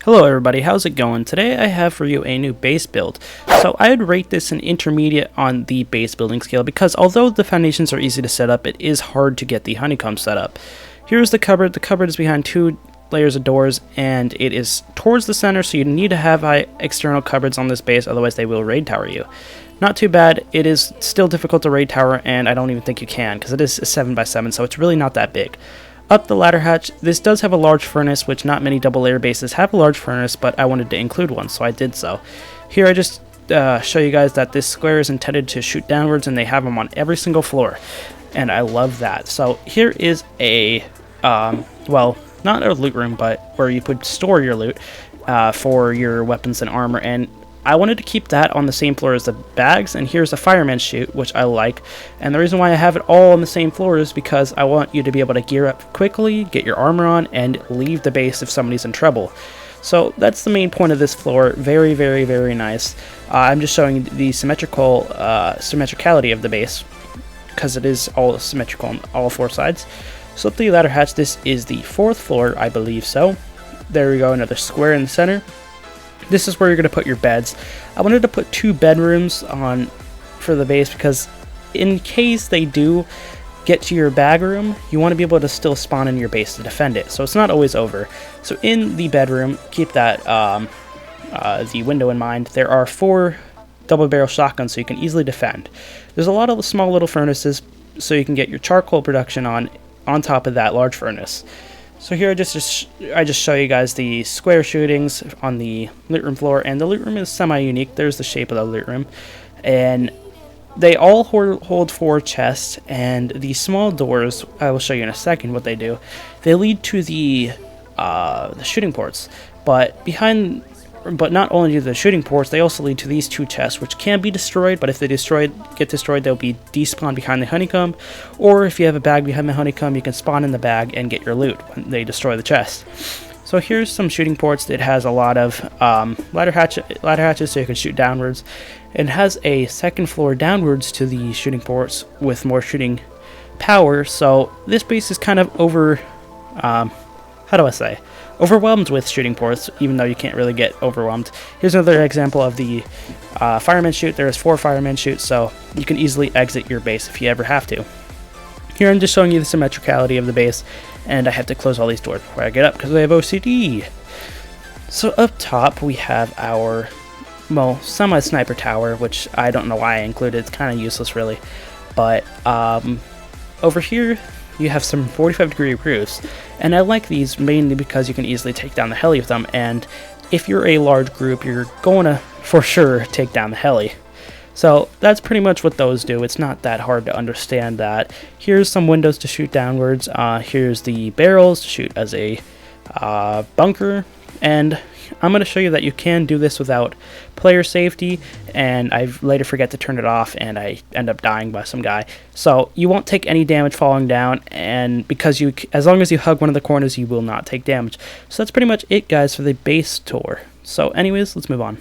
Hello everybody, how's it going? Today I have for you a new base build. So I would rate this an intermediate on the base building scale because although the foundations are easy to set up, it is hard to get the honeycomb set up. Here's the cupboard. The cupboard is behind two layers of doors and it is towards the center, so you need to have external cupboards on this base, otherwise they will raid tower you. Not too bad. It is still difficult to raid tower, and I don't even think you can because it is a 7x7, so it's really not that big. Up the ladder hatch, this does have a large furnace, which not many double layer bases have a large furnace, but I wanted to include one, so I did so. Here I just show you guys that this square is intended to shoot downwards, and they have them on every single floor, and I love that. So here is a, well, not a loot room, but where you could store your loot for your weapons and armor, and I wanted to keep that on the same floor as the bags, and here's a fireman's chute, which I like. And the reason why I have it all on the same floor is because I want you to be able to gear up quickly, get your armor on, and leave the base if somebody's in trouble. So that's the main point of this floor. Very, very, very nice. I'm just showing the symmetricality of the base, because it is all symmetrical on all four sides. So up the ladder hatch, this is the 4th floor, I believe so. There we go, another square in the center. This is where you're going to put your beds. I wanted to put 2 bedrooms on for the base because in case they do get to your bag room, you want to be able to still spawn in your base to defend it. So it's not always over. So in the bedroom, keep that the window in mind. There are 4 double barrel shotguns so you can easily defend. There's a lot of small little furnaces so you can get your charcoal production on top of that large furnace. So here I just show you guys the square shootings on the loot room floor, and the loot room is semi-unique. There's the shape of the loot room, and they all hold 4 chests, and the small doors, I will show you in a second what they do. They lead to the shooting ports, but not only do the shooting ports, they also lead to these 2 chests, which can be destroyed, but if they get destroyed, they'll be despawned behind the honeycomb, or if you have a bag behind the honeycomb, you can spawn in the bag and get your loot when they destroy the chest. So here's some shooting ports. It has a lot of ladder hatches so you can shoot downwards. It has a 2nd floor downwards to the shooting ports with more shooting power, so this base is kind of overwhelmed with shooting ports, even though you can't really get overwhelmed. Here's another example of the fireman chute. There's 4 fireman chutes, so you can easily exit your base if you ever have to. Here I'm just showing you the symmetricality of the base, and I have to close all these doors before I get up because I have OCD. So up top we have our, well, semi-sniper tower, which I don't know why I included. It's kind of useless really. But over here you have some 45-degree roofs, and I like these mainly because you can easily take down the heli with them, and if you're a large group, you're going to, for sure, take down the heli. So that's pretty much what those do. It's not that hard to understand that. Here's some windows to shoot downwards. Here's the barrels to shoot as a bunker, and I'm going to show you that you can do this without player safety, and I later forget to turn it off, and I end up dying by some guy. So you won't take any damage falling down, and because as long as you hug one of the corners, you will not take damage. So that's pretty much it, guys, for the base tour. So anyways, let's move on.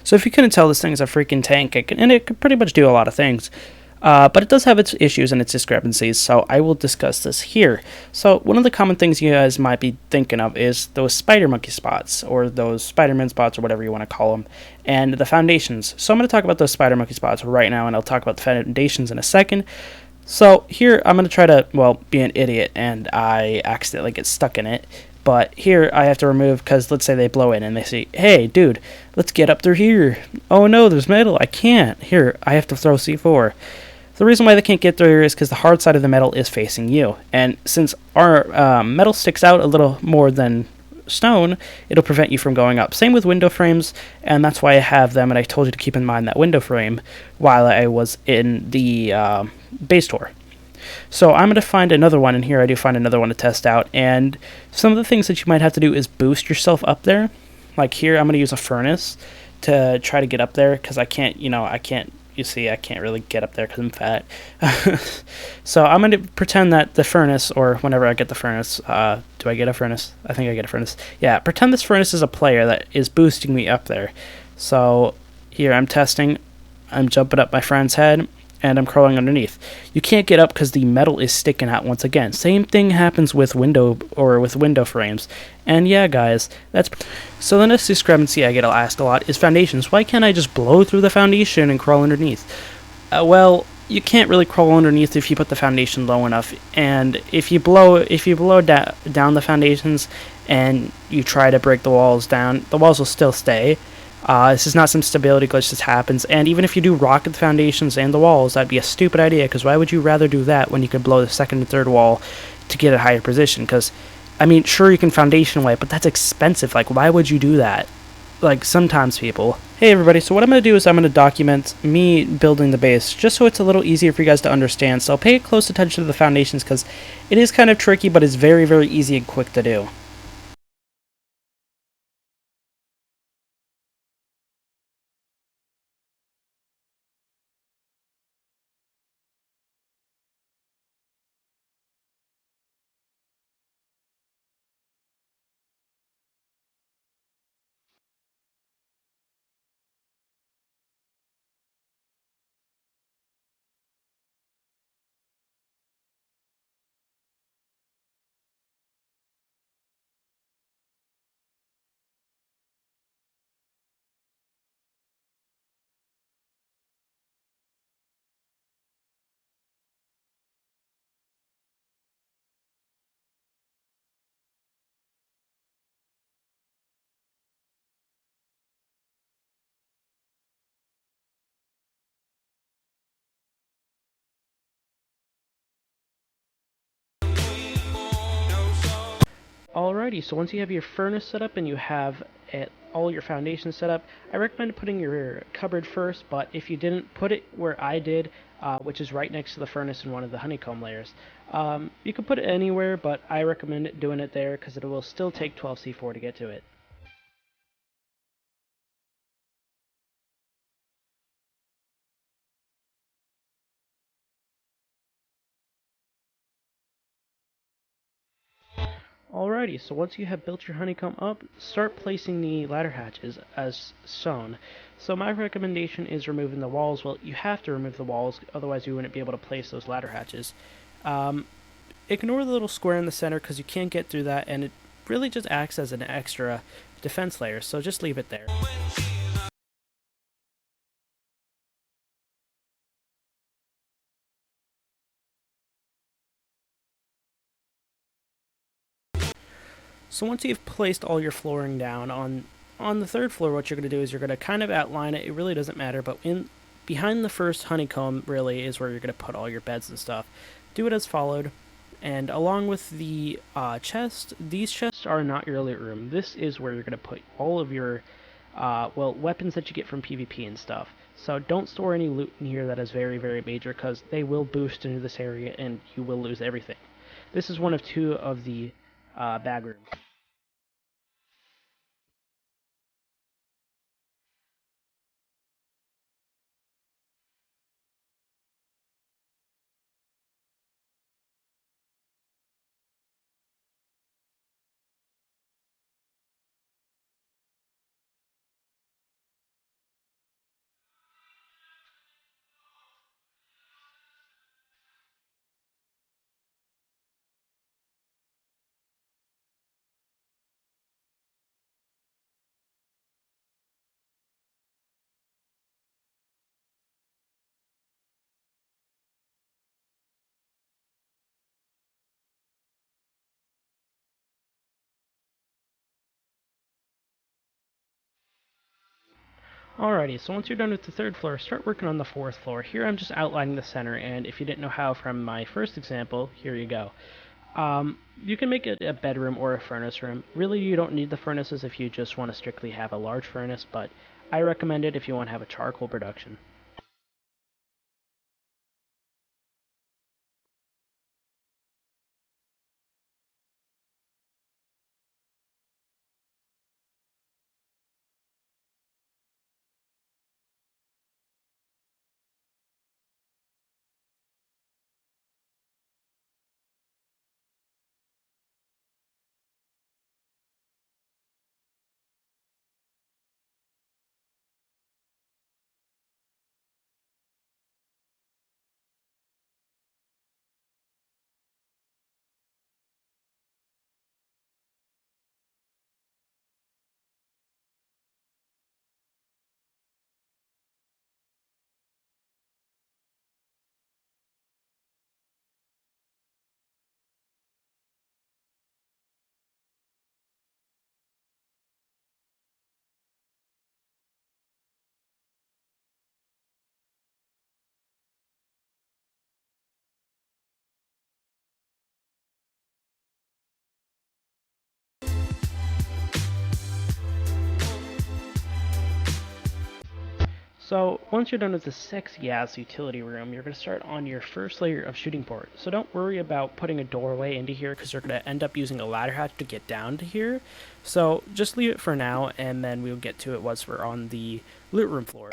So if you couldn't tell, this thing is a freaking tank, and it can pretty much do a lot of things. But it does have its issues and its discrepancies, so I will discuss this here. So one of the common things you guys might be thinking of is those spider monkey spots, or those Spider-Man spots, or whatever you want to call them, and the foundations. So I'm going to talk about those spider monkey spots right now, and I'll talk about the foundations in a second. So here I'm going to try to, well, be an idiot, and I accidentally get stuck in it. But here I have to remove, because let's say they blow in and they say, hey, dude, let's get up through here. Oh no, there's metal. I can't. Here, I have to throw C4. The reason why they can't get through here is because the hard side of the metal is facing you. And since our metal sticks out a little more than stone, it'll prevent you from going up. Same with window frames, and that's why I have them, and I told you to keep in mind that window frame while I was in the base tour. So I'm going to find another one, and here I do find another one to test out, and some of the things that you might have to do is boost yourself up there. Like here, I'm going to use a furnace to try to get up there, because I can't really get up there because I'm fat. So I'm going to pretend that the furnace, or whenever I get the furnace, do I get a furnace? I think I get a furnace. Yeah, pretend this furnace is a player that is boosting me up there. So here I'm testing. I'm jumping up my friend's head. and I'm crawling underneath. You can't get up because the metal is sticking out once again. Same thing happens with window frames. And yeah, guys, that's so the next discrepancy I get asked a lot is foundations. Why can't I just blow through the foundation and crawl underneath? Well, you can't really crawl underneath if you put the foundation low enough, and if you blow down the foundations and you try to break the walls down, the walls will still stay. This is not some stability glitch that happens, and even if you do rocket the foundations and the walls, that'd be a stupid idea, because why would you rather do that when you could blow the second and third wall to get a higher position? Because, I mean, sure, you can foundation way, but that's expensive. Like, why would you do that? Like, sometimes people. Hey everybody, so what I'm going to do is I'm going to document me building the base, just so it's a little easier for you guys to understand. So pay close attention to the foundations, because it is kind of tricky, but it's very, very easy and quick to do. Alrighty, so once you have your furnace set up and you have all your foundations set up, I recommend putting your cupboard first, but if you didn't, put it where I did, which is right next to the furnace in one of the honeycomb layers. You can put it anywhere, but I recommend doing it there because it will still take 12C4 to get to it. Alrighty, so once you have built your honeycomb up, start placing the ladder hatches as shown. So my recommendation is removing the walls. Well, you have to remove the walls, otherwise you wouldn't be able to place those ladder hatches. Ignore the little square in the center because you can't get through that, and it really just acts as an extra defense layer, so just leave it there. So once you've placed all your flooring down on the third floor, what you're going to do is you're going to kind of outline it. It really doesn't matter, but in behind the first honeycomb really is where you're going to put all your beds and stuff. Do it as followed. And along with the chest, these chests are not your loot room. This is where you're going to put all of your, well, weapons that you get from PvP and stuff. So don't store any loot in here that is very, very major, because they will boost into this area and you will lose everything. This is one of two of the bag rooms. Alrighty, so once you're done with the third floor, start working on the fourth floor. Here I'm just outlining the center, and if you didn't know how from my first example, here you go. You can make it a bedroom or a furnace room. Really, you don't need the furnaces if you just want to strictly have a large furnace, but I recommend it if you want to have a charcoal production. So once you're done with the sexy ass utility room, you're going to start on your first layer of shooting port. So don't worry about putting a doorway into here because you're going to end up using a ladder hatch to get down to here. So just leave it for now, and then we'll get to it once we're on the loot room floor.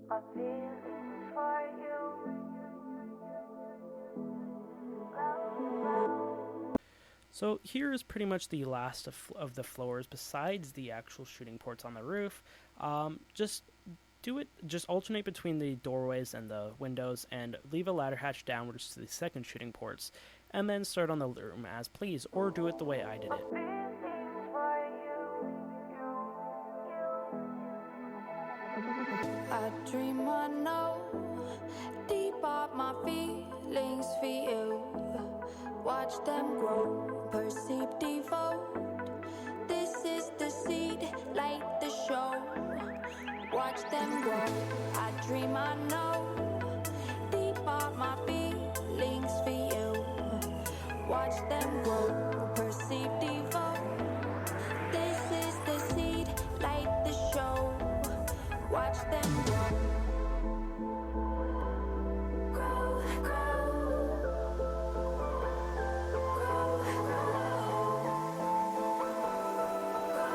My feelings for you. So here is pretty much the last of the floors besides the actual shooting ports on the roof. Just alternate between the doorways and the windows and leave a ladder hatch downwards to the second shooting ports, and then start on the room as please, or do it the way I did it. I dream I know deep up my feelings for you. Watch them grow, perceive, devote. This is the seed, light the show. Watch them grow. I dream I know deep up my feelings for you. Watch them grow, perceive, devote. This is the seed, light the show. Watch them grow. Grow, grow. Grow, grow. Grow,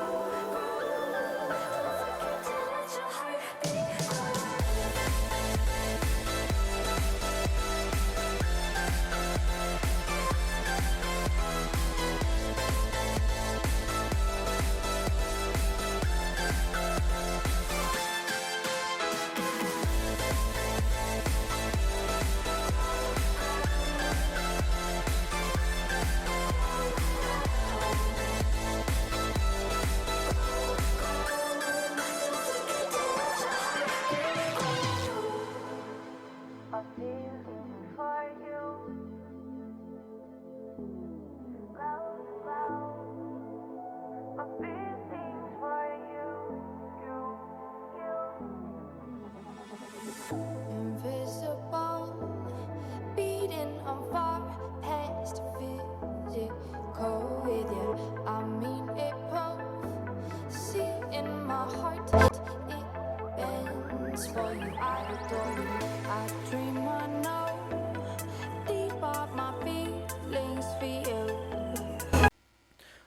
grow. Don't forget to let your heart beat grow. I'm feeling for you. Loud, loud. I'm feeling for you. Invisible, beating on far past physical with you. I mean it both. See in my heart that it bends for you. I adore you. I dream I know deep of my feelings for you.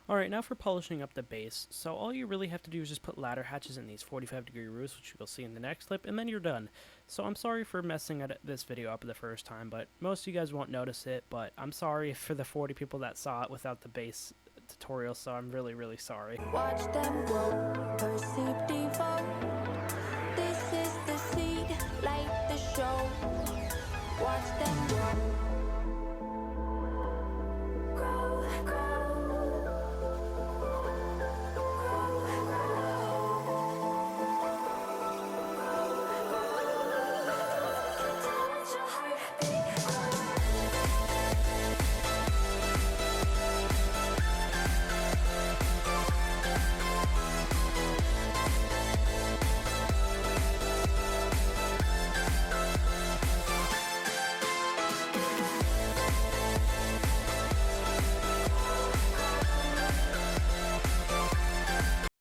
Alright, now for polishing up the base. So all you really have to do is just put ladder hatches in these 45-degree roofs, which you'll see in the next clip, and then you're done. So I'm sorry for messing this video up the first time, but most of you guys won't notice it, but I'm sorry for the 40 people that saw it without the base tutorial, so I'm really, really sorry. Watch them grow, perceive,